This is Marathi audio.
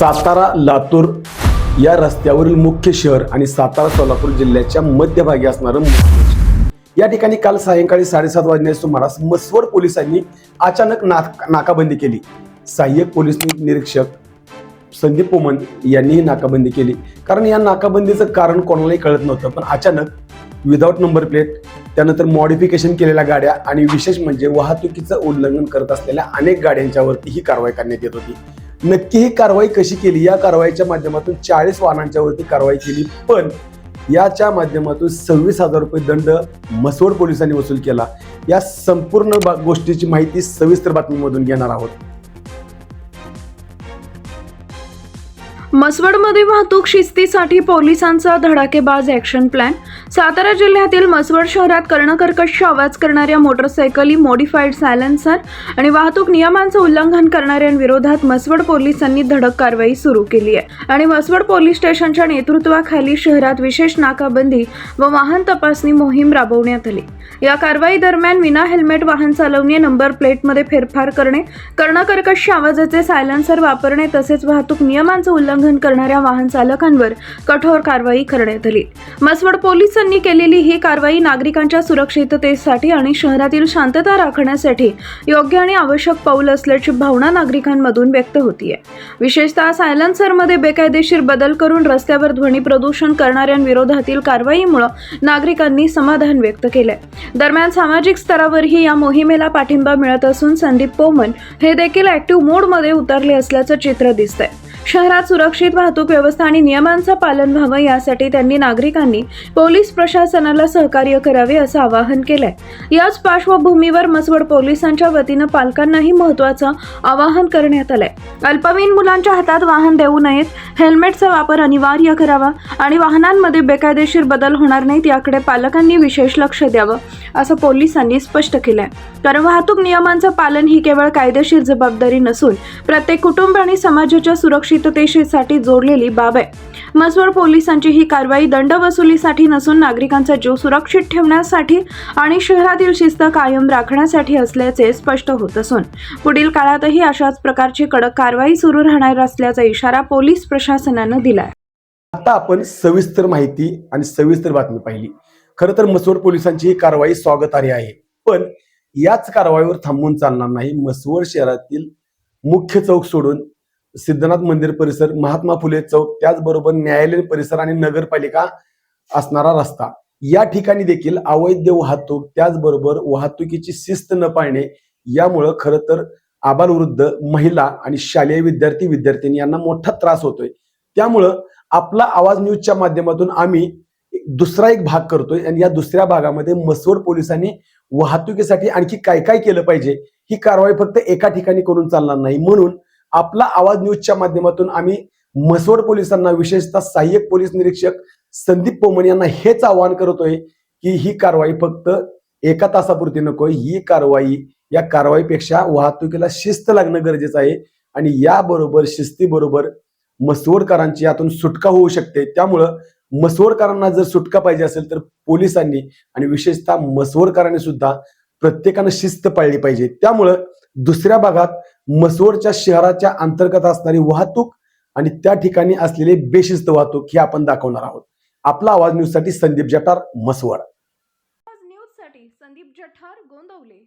सातारा लातूर या रस्त्यावरील मुख्य शहर आणि सातारा सोलापूर जिल्ह्याच्या मध्यभागी असणारं मसवड. या ठिकाणी काल सायंकाळी 7:30 वाजण्याच्या सुमारास मसवड पोलिसांनी अचानक नाकाबंदी केली. सहाय्यक पोलीस निरीक्षक संदीप पोमन यांनी ही नाकाबंदी केली. कारण या नाकाबंदीचं कारण कोणालाही कळत नव्हतं, पण अचानक विदाऊट नंबर प्लेट, त्यानंतर मॉडिफिकेशन केलेल्या गाड्या आणि विशेष म्हणजे वाहतुकीचं उल्लंघन करत असलेल्या अनेक गाड्यांच्यावरती ही कारवाई करण्यात येत होती. नक्की ही कारवाई कशी केली? या कारवाईच्या माध्यमातून 40 वाहनांच्या वरती कारवाई केली, पण याच्या माध्यमातून 26,000 रुपये दंड मसवड पोलिसांनी वसूल केला. या संपूर्ण गोष्टीची माहिती सविस्तर बातमीमधून घेणार आहोत. मसवडमध्ये वाहतूक शिस्तीसाठी पोलिसांचा धडाकेबाज ॲक्शन प्लॅन. सातारा जिल्ह्यातील मसवड शहरात कर्णकर्कश आवाज करणाऱ्या मोटरसायकली, मॉडिफाईड सायलेन्सर आणि वाहतूक नियमांचं उल्लंघन करणाऱ्यांविरोधात मसवड पोलिसांनी धडक कारवाई सुरू केली आहे आणि मसवड पोलीस स्टेशनच्या नेतृत्वाखाली शहरात विशेष नाकाबंदी व वाहन तपासणी मोहीम राबवण्यात आली. या कारवाई दरम्यान विना हेल्मेट वाहन चालवणे, नंबर प्लेटमध्ये फेरफार करणे, कर्णकर्कश आवाजाचे सायलेन्सर वापरणे तसेच वाहतूक नियमांचं उल्लंघन करणाऱ्या वाहन चालकांवर कठोर कारवाई करण्यात आली. मसवड पोलिसांनी केलेली ही कारवाई नागरिकांच्या सुरक्षिततेसाठी आणि शहरातील शांतता राखण्यासाठी योग्य आणि आवश्यक पाऊल असल्याची भावना नागरिकांमधून व्यक्त होतीये. विशेषतः सायलेन्सरमध्ये बेकायदेशीर बदल करून रस्त्यावर ध्वनी प्रदूषण करणाऱ्यांविरोधातील कारवाईमुळे नागरिकांनी समाधान व्यक्त केलंय. दरम्यान सामाजिक स्तरावरही या मोहिमेला पाठिंबा मिळत असून संदीप पोमन हे देखील ऍक्टिव्ह मोडमध्ये उतरले असल्याचं चित्र दिसतंय. शहरात सुरक्षित वाहतूक व्यवस्था आणि नियमांचं पालन व्हावं यासाठी त्यांनी नागरिकांनी पोलीस प्रशासनाला सहकार्य करावे असं आवाहन केलंय. याच पार्श्वभूमीवर मसवड पोलिसांच्या वतीनं पालकांनाही महत्त्वाचं आवाहन करण्यात आलंय. अल्पवयीन मुलांच्या हातात वाहन देऊ नयेत, हेल्मेटचा वापर अनिवार्य करावा आणि वाहनांमध्ये बेकायदेशीर बदल होणार नाहीत याकडे पालकांनी विशेष लक्ष द्यावं असं पोलिसांनी स्पष्ट केलंय. कारण वाहतूक नियमांचं पालन ही केवळ कायदेशीर जबाबदारी नसून प्रत्येक कुटुंब आणि समाजाच्या सुरक्षिततेसाठी जोडलेली बाब आहे. मसवड पोलिसांची ही कारवाई दंड वसुलीसाठी नसून नागरिकांचा जीव सुरक्षित ठेवण्यासाठी आणि शहरातील शिस्त कायम राखण्यासाठी असल्याचे स्पष्ट होत असून पुढील काळातही अशाच प्रकारची कडक कारवाई सुरू राहणार असल्याचा इशारा पोलीस प्रशासनानं दिलाय. आता आपण सविस्तर माहिती आणि सविस्तर बातमी पाहिली. खरं तर मसवड पोलिसांची ही कारवाई स्वागतार्ह आहे, पण याच कारवाईवर थांबून चालणार नाही. मसवड शहरातील मुख्य चौक सोडून सिद्धनाथ मंदिर परिसर, महात्मा फुले चौक, त्याचबरोबर न्यायालय परिसर आणि नगरपालिका असणारा रस्ता, या ठिकाणी देखील अवैध वाहतूक, त्याचबरोबर वाहतुकीची शिस्त न पाळणे यामुळं खरं तर आबालवृद्ध, महिला आणि शालेय विद्यार्थी यांना मोठा त्रास होतोय. त्यामुळं आपला आवाज न्यूजच्या माध्यमातून आम्ही दुसरा एक भाग करतोय आणि या दुसऱ्या भागामध्ये मसवड पोलिसांनी वाहतुकीसाठी आणखी काय काय केलं पाहिजे, ही कारवाई फक्त एका ठिकाणी करून चालणार नाही. म्हणून आपला आवाज न्यूजच्या माध्यमातून आम्ही मसवड पोलिसांना, विशेषतः सहाय्यक पोलीस निरीक्षक संदीप पोमन यांना हेच आवाहन करतोय की ही कारवाई फक्त एका तासापुरती नको. ही कारवाई, या कारवाईपेक्षा वाहतुकीला शिस्त लागणं गरजेचं आहे आणि याबरोबर शिस्तीबरोबर मसवडकरांची यातून सुटका होऊ शकते. त्यामुळं मसवडकरांना जर सुटका पाहिजे असेल तर पोलिसांनी आणि विशेषतः मसवडकरांनी सुद्धा प्रत्येकानं शिस्त पाळली पाहिजे. त्यामुळं दुसऱ्या भागात मसवडच्या शहराच्या अंतर्गत असणारी वाहतूक आणि त्या ठिकाणी असलेली बेशिस्त वाहतूक हे आपण दाखवणार आहोत. आपला आवाज न्यूज साठी संदीप जठार, मसवड. न्यूज साठी संदीप जठार, गोंदवले.